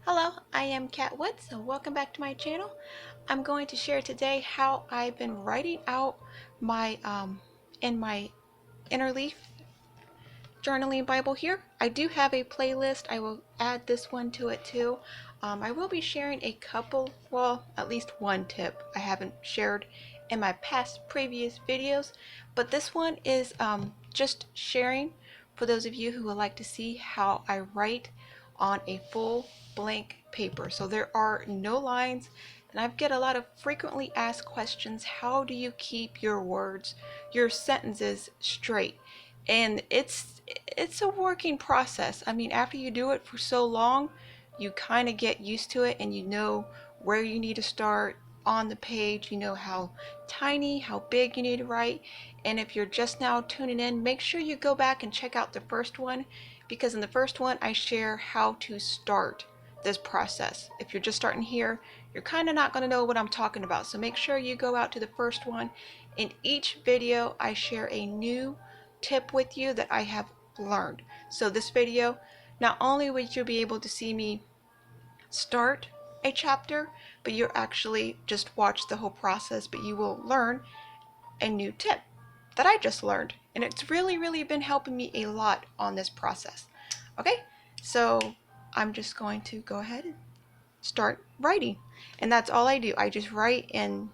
Hello, I am Kat Woods, so welcome back to my channel. I'm going to share today how I've been writing out my in my Interleaf journaling Bible here. I do have a playlist. I will add this one to it too. I will be sharing a couple, well, at least one tip I haven't shared in my previous videos, but this one is just sharing for those of you who would like to see how I write on a full blank paper. So there are no lines, and I get a lot of frequently asked questions. How do you keep your words, your sentences straight? And it's a working process. I mean, after you do it for so long, you kind of get used to it and you know where you need to start on the page. You know how tiny, how big you need to write. And if you're just now tuning in, make sure you go back and check out the first one, because in the first one I share how to start this process. If you're just starting here, you're kind of not going to know what I'm talking about. So make sure you go out to the first one. In each video I share a new tip with you that I have learned. So this video, not only will you be able to see me start a chapter, but you'll actually just watch the whole process, but you will learn a new tip that I just learned. And it's really been helping me a lot on this process. Okay, so I'm just going to go ahead and start writing. And that's all I do. I just write, and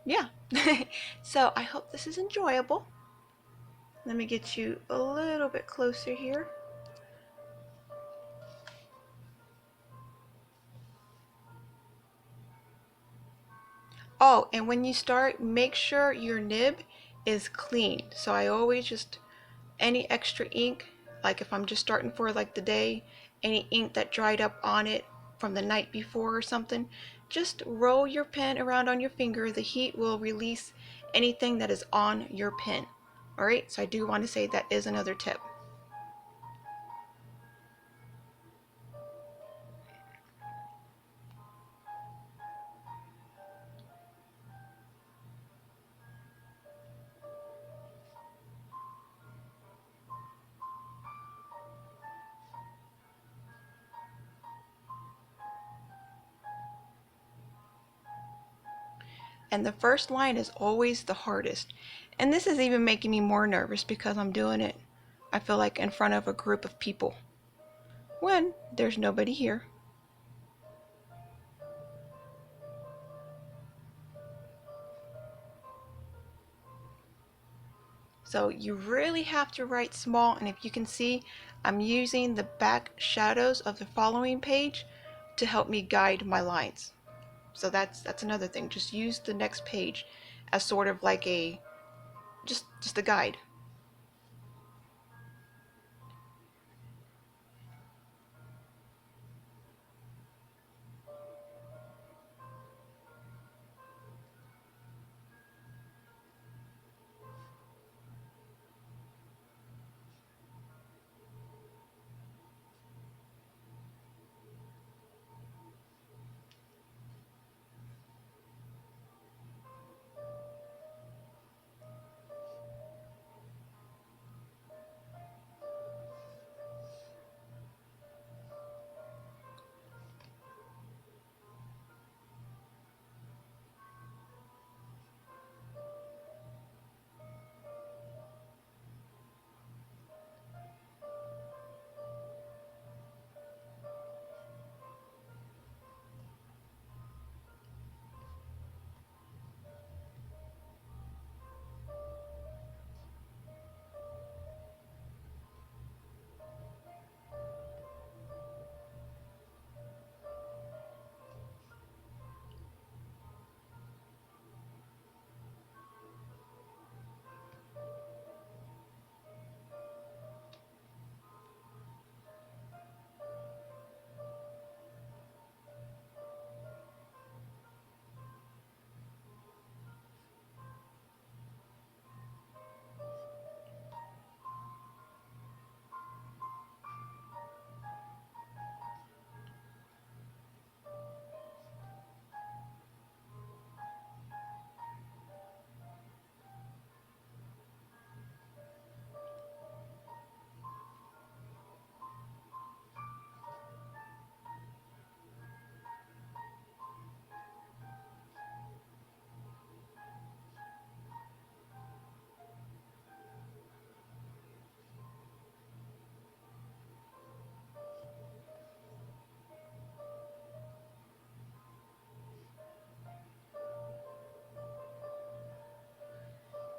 yeah. So I hope this is enjoyable. Let me get you a little bit closer here. Oh, and when you start, make sure your nib is clean. So I always just, any extra ink, like if I'm just starting for like the day, any ink that dried up on it from the night before or something, just roll your pen around on your finger. The heat will release anything that is on your pen. All right, so I do want to say that is another tip. And the first line is always the hardest. And this is even making me more nervous because I'm doing it, I feel like, in front of a group of people when there's nobody here. So you really have to write small, and if you can see, I'm using the back shadows of the following page to help me guide my lines. So that's another thing. Just use the next page as sort of like a just a guide.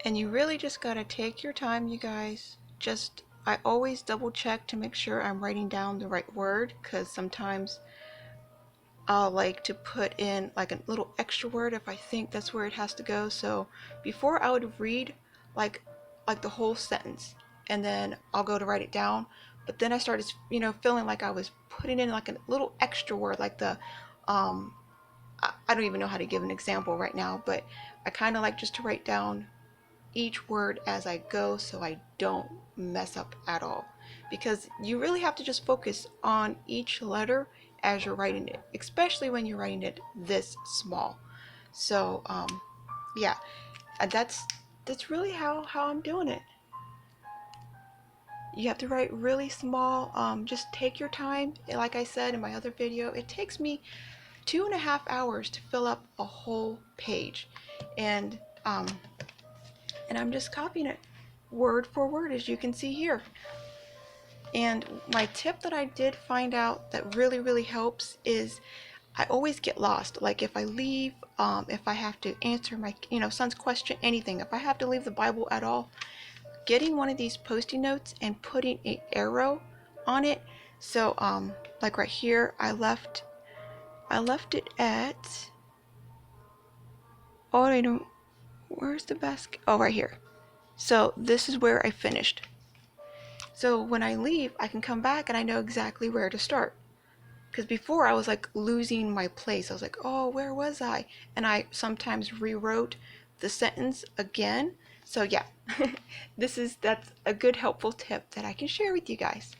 And you really just gotta take your time, you guys. Just, I always double check to make sure I'm writing down the right word, because sometimes I'll like to put in like a little extra word if I think that's where it has to go. So before I would read like the whole sentence and then I'll go to write it down. But then I started, feeling like I was putting in like a little extra word, like the um I don't even know how to give an example right now, but I kind of like just to write down each word as I go so I don't mess up at all. Because you really have to just focus on each letter as you're writing it, especially when you're writing it this small. So, yeah, that's really how I'm doing it. You have to write really small. Just take your time. Like I said in my other video, it takes me 2.5 hours to fill up a whole page, and um, and I'm just copying it word for word, as you can see here. And my tip that I did find out that really helps is I always get lost. Like if I leave, if I have to answer my son's question, anything, if I have to leave the Bible at all, getting one of these post-it notes and putting an arrow on it. So like right here, I left it at, oh, I don't, where's the basket? Oh, right here. So this is where I finished. So when I leave, I can come back and I know exactly where to start. Because before I was like losing my place. I was like, oh, where was I? And I sometimes rewrote the sentence again. So yeah, that's a good helpful tip that I can share with you guys.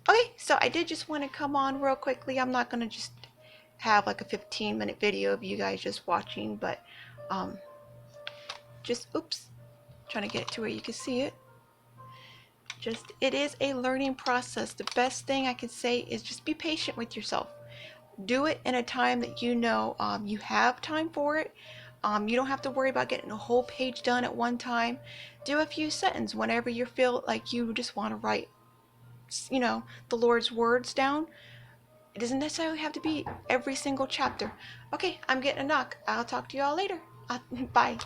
Okay, so I did just want to come on real quickly. I'm not going to just have like a 15-minute video of you guys just watching, but um, just, oops, trying to get it to where you can see it. Just, it is a learning process. The best thing I can say is just be patient with yourself. Do it in a time that you have time for it. You don't have to worry about getting a whole page done at one time. Do a few sentences whenever you feel like you just want to write, the Lord's words down. It doesn't necessarily have to be every single chapter. Okay, I'm getting a knock. I'll talk to you all later. Bye.